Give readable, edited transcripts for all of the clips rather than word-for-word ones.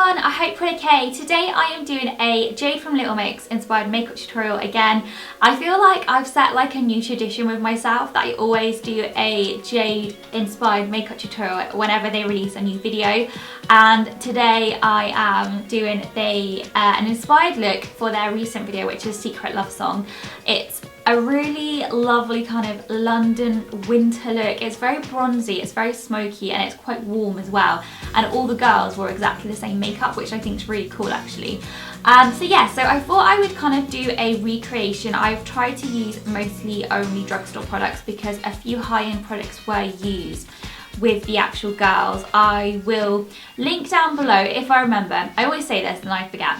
everyone, I hope you're okay. Today I am doing a Jade from Little Mix inspired makeup tutorial again. I feel like I've set like a new tradition with myself that I always do a Jade inspired makeup tutorial whenever they release a new video. And today I am doing an inspired look for their recent video, which is Secret Love Song. It's a really lovely kind of London winter look. It's very bronzy, it's very smoky, and it's quite warm as well. And all the girls wore exactly the same makeup, which I think is really cool actually. So I thought I would kind of do a recreation. I've tried to use mostly only drugstore products because a few high-end products were used with the actual girls. I will link down below if I remember. I always say this and I forget.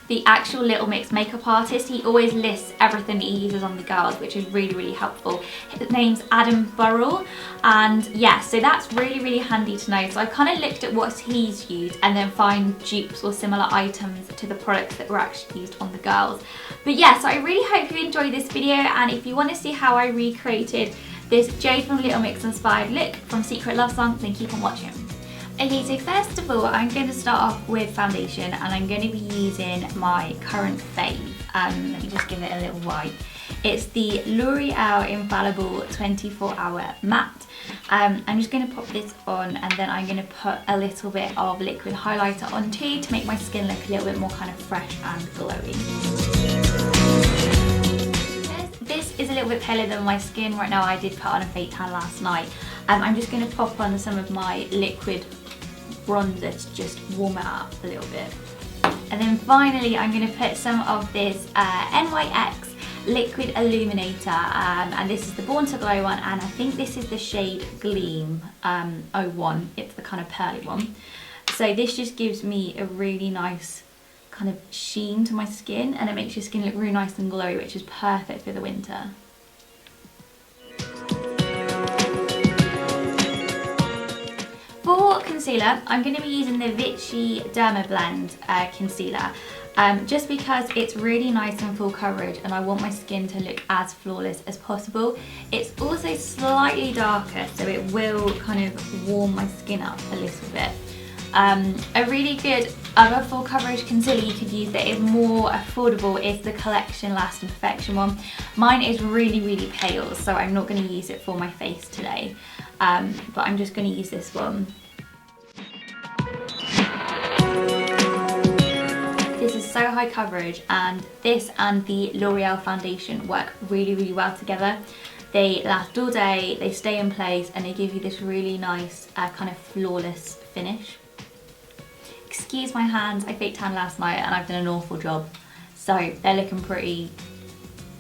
The actual Little Mix makeup artist, he always lists everything he uses on the girls, which is really, really helpful. His name's Adam Burrell, and yeah, so that's really, really handy to know. So I kind of looked at what he's used and then find dupes or similar items to the products that were actually used on the girls. But yeah, so I really hope you enjoyed this video, and if you want to see how I recreated this Jade from Little Mix inspired look from Secret Love Song, then keep on watching. Okay, so first of all, I'm going to start off with foundation, and I'm going to be using my current fave. Let me just give it a little wipe. It's the L'Oreal Infallible 24-Hour Matte. I'm just going to pop this on, and then I'm going to put a little bit of liquid highlighter on too to make my skin look a little bit more kind of fresh and glowy. This is a little bit paler than my skin right now. I did put on a fake tan last night. I'm just going to pop on some of my liquid bronzer to just warm it up a little bit. And then finally I'm going to put some of this NYX liquid illuminator, and this is the Born to Glow one, and I think this is the shade Gleam 01. It's the kind of pearly one. So this just gives me a really nice kind of sheen to my skin, and it makes your skin look really nice and glowy, which is perfect for the winter. For concealer, I'm going to be using the Vichy Dermablend concealer, just because it's really nice and full coverage and I want my skin to look as flawless as possible. It's also slightly darker, so it will kind of warm my skin up a little bit. A really good other full coverage concealer you could use that is more affordable is the Collection Last and Perfection one. Mine is really, really pale, so I'm not going to use it for my face today. But I'm just going to use this one. This is so high coverage, and this and the L'Oreal foundation work really, really well together. They last all day, they stay in place, and they give you this really nice kind of flawless finish. Excuse my hands, I fake tan last night and I've done an awful job. So they're looking pretty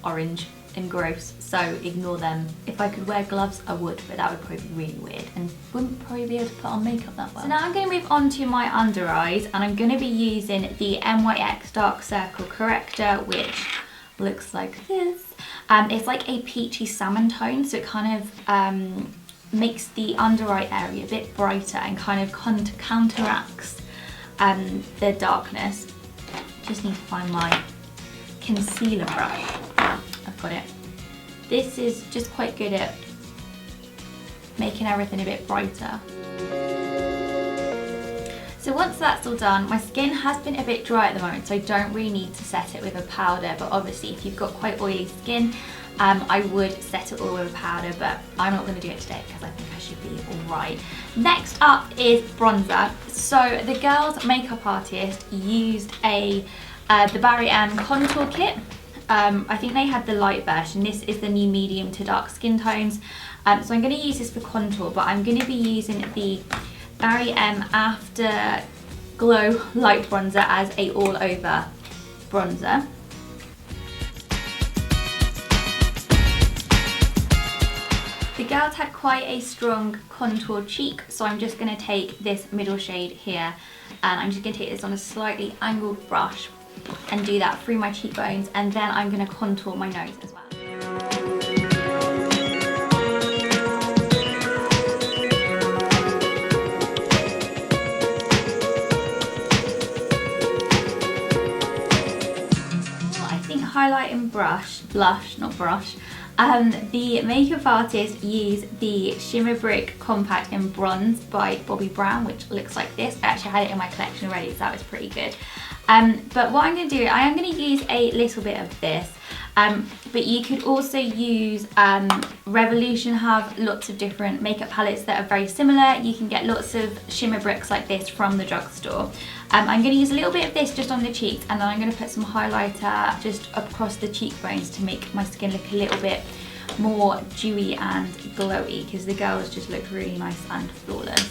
orange and gross, so ignore them. If I could wear gloves I would, but that would probably be really weird and wouldn't probably be able to put on makeup that well. So now I'm going to move on to my under eyes, and I'm going to be using the NYX Dark Circle Corrector, which looks like this. It's like a peachy salmon tone, so it kind of makes the under eye area a bit brighter and kind of counteracts the darkness. Just need to find my concealer brush. I've got it. This is just quite good at making everything a bit brighter. So once that's all done, my skin has been a bit dry at the moment, so I don't really need to set it with a powder, but obviously if you've got quite oily skin, I would set it all with a powder, but I'm not going to do it today because I think I should be alright. Next up is bronzer. So the girls' makeup artist used the Barry M contour kit. I think they had the light version. This is the new medium to dark skin tones. So I'm going to use this for contour, but I'm going to be using the Barry M After Glow Light Bronzer as a all over bronzer. The girls had quite a strong contour cheek, so I'm just going to take this middle shade here, and I'm just going to take this on a slightly angled brush and do that through my cheekbones, and then I'm going to contour my nose as well. I think highlighting blush, not brush, The makeup artist used the Shimmer Brick Compact in Bronze by Bobbi Brown, which looks like this. I actually had it in my collection already, so that was pretty good. But what I'm going to do, I am going to use a little bit of this. But you could also use Revolution have lots of different makeup palettes that are very similar. You can get lots of shimmer bricks like this from the drugstore. I'm going to use a little bit of this just on the cheeks, and then I'm going to put some highlighter just across the cheekbones to make my skin look a little bit more dewy and glowy, because the girls just look really nice and flawless.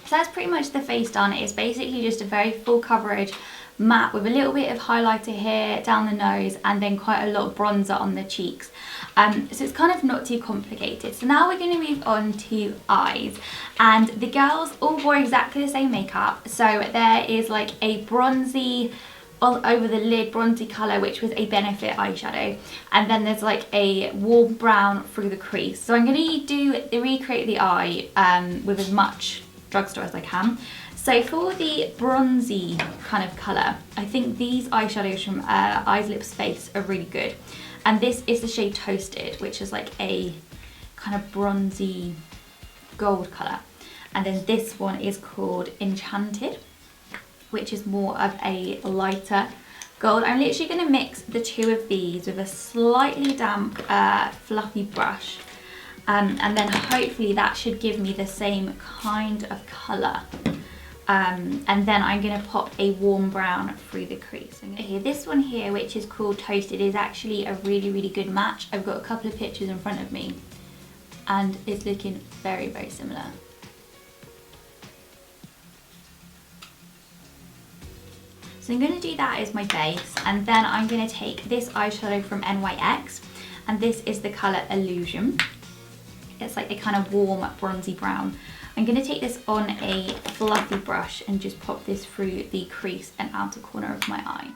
So that's pretty much the face done. It's basically just a very full coverage matte with a little bit of highlighter here down the nose, and then quite a lot of bronzer on the cheeks. So it's kind of not too complicated. So now we're going to move on to eyes, and the girls all wore exactly the same makeup. So there is like a bronzy all over the lid bronzy colour, which was a Benefit eyeshadow, and then there's like a warm brown through the crease. So I'm going to recreate the eye with as much drugstore as I can. So for the bronzy kind of colour, I think these eyeshadows from Eyes Lips Face are really good. And this is the shade Toasted, which is like a kind of bronzy gold colour. And then this one is called Enchanted, which is more of a lighter gold. I'm literally going to mix the two of these with a slightly damp fluffy brush. And then hopefully that should give me the same kind of colour. And then I'm going to pop a warm brown through the crease. Okay, this one here, which is called Toasted, is actually a really, really good match. I've got a couple of pictures in front of me, and it's looking very, very similar. So I'm going to do that as my base, and then I'm going to take this eyeshadow from NYX, and this is the colour Illusion. It's like a kind of warm bronzy brown. I'm going to take this on a fluffy brush and just pop this through the crease and outer corner of my eye.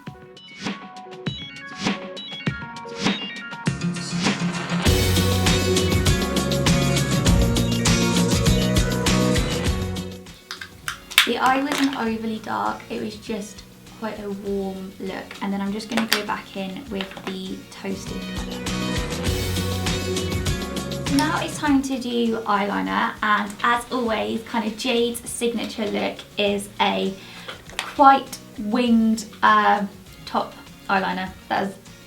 The eye wasn't overly dark, it was just quite a warm look, and then I'm just going to go back in with the Toasted colour. Now it's time to do eyeliner, and as always, kind of Jade's signature look is a quite winged top eyeliner.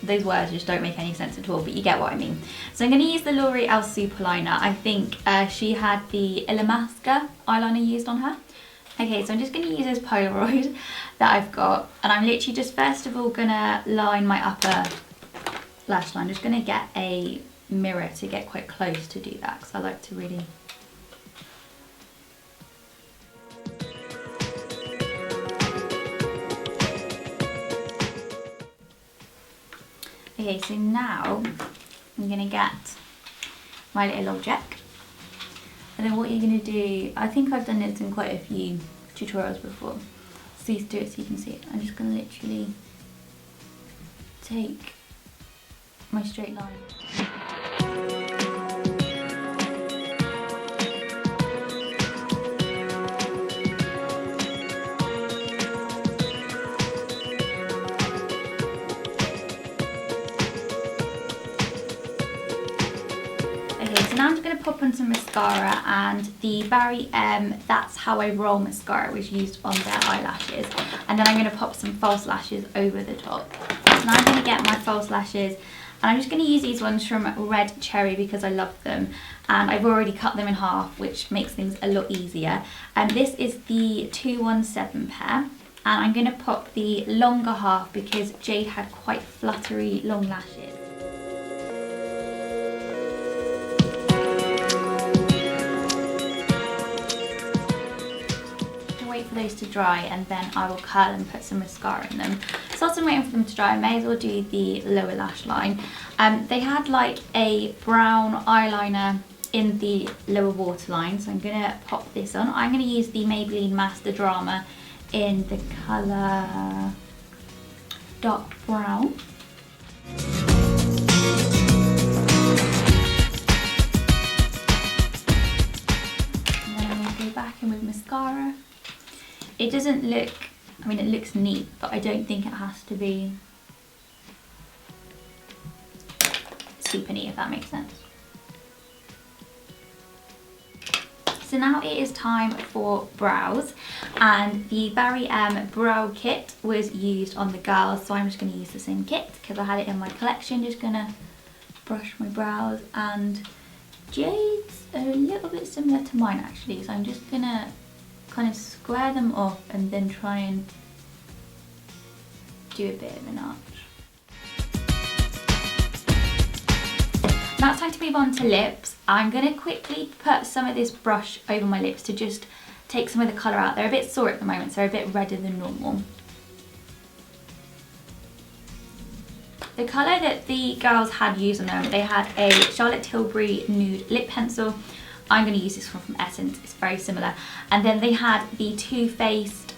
Those words just don't make any sense at all, but you get what I mean. So I'm going to use the L'Oreal Superliner. I think she had the Illamasqua eyeliner used on her. Okay, so I'm just going to use this Polaroid that I've got, and I'm literally just first of all going to line my upper lash line. I'm just going to get a mirror to get quite close to do that, because I like to really okay, so now I'm going to get my little object, and then what you're going to do, I think I've done this in quite a few tutorials before, so please do it so you can see it. I'm just going to literally take my straight line. Now I'm just going to pop on some mascara, and the Barry M That's How I Roll mascara was used on their eyelashes, and then I'm going to pop some false lashes over the top. So now I'm going to get my false lashes, and I'm just going to use these ones from Red Cherry because I love them, and I've already cut them in half, which makes things a lot easier. And this is the 217 pair, and I'm going to pop the longer half because Jade had quite fluttery long lashes. Wait for those to dry, and then I will curl and put some mascara in them. So whilst I'm waiting for them to dry, I may as well do the lower lash line. They had like a brown eyeliner in the lower waterline, so I'm going to pop this on. I'm going to use the Maybelline Master Drama in the colour dark brown. in with mascara. It doesn't look, I mean it looks neat, but I don't think it has to be super neat, if that makes sense. So now it is time for brows, and the Barry M brow kit was used on the girls, so I'm just going to use the same kit because I had it in my collection. Just going to brush my brows, and Jade's a little bit similar to mine actually, so I'm just going to kind of square them off and then try and do a bit of an arch. Now it's time to move on to lips. I'm going to quickly put some of this brush over my lips to just take some of the colour out. They're a bit sore at the moment, so they're a bit redder than normal. The colour that the girls had used on them, they had a Charlotte Tilbury nude lip pencil. I'm going to use this one from Essence, it's very similar. And then they had the Too Faced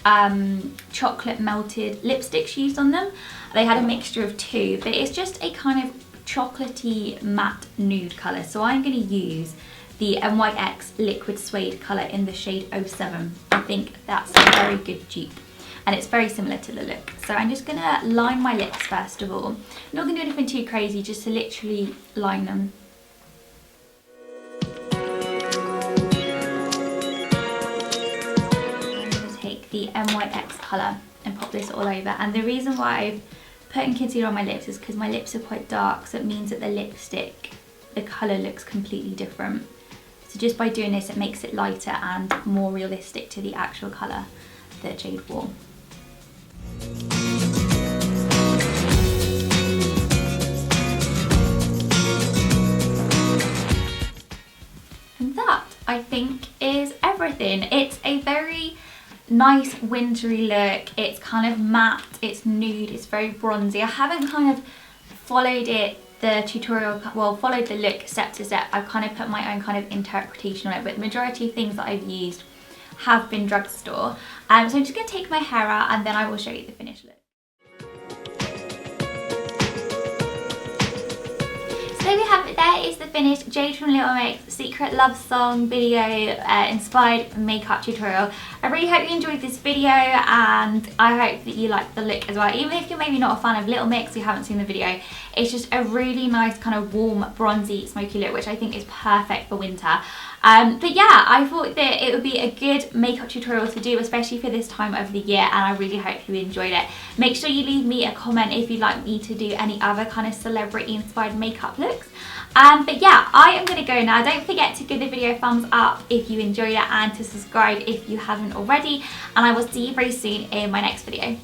chocolate melted lipsticks used on them. They had a mixture of two, but it's just a kind of chocolatey matte nude colour. So I'm going to use the NYX liquid suede colour in the shade 07. I think that's a very good dupe, and it's very similar to the look. So I'm just going to line my lips first of all. I'm not going to do anything too crazy, just to literally line them. I'm going to take the NYX colour and pop this all over, and the reason why I've putting concealer on my lips is because my lips are quite dark, so it means that the lipstick, the colour looks completely different. So just by doing this, it makes it lighter and more realistic to the actual colour that Jade wore. And that, I think, is everything. It's a very nice wintry look. It's kind of matte, it's nude, it's very bronzy. I haven't kind of followed the tutorial, well, followed the look step to step. I've kind of put my own kind of interpretation on it, but the majority of things that I've used have been drugstore. So I'm just going to take my hair out and then I will show you the finished look. So there we have it, there is the finished Jade from Little Mix Secret Love Song video inspired makeup tutorial. I really hope you enjoyed this video, and I hope that you liked the look as well. Even if you're maybe not a fan of Little Mix, you haven't seen the video, it's just a really nice kind of warm, bronzy, smoky look, which I think is perfect for winter. But yeah, I thought that it would be a good makeup tutorial to do, especially for this time of the year, and I really hope you enjoyed it. Make sure you leave me a comment if you'd like me to do any other kind of celebrity inspired makeup looks. But yeah, I am going to go now. Don't forget to give the video a thumbs up if you enjoyed it, and to subscribe if you haven't already, and I will see you very soon in my next video.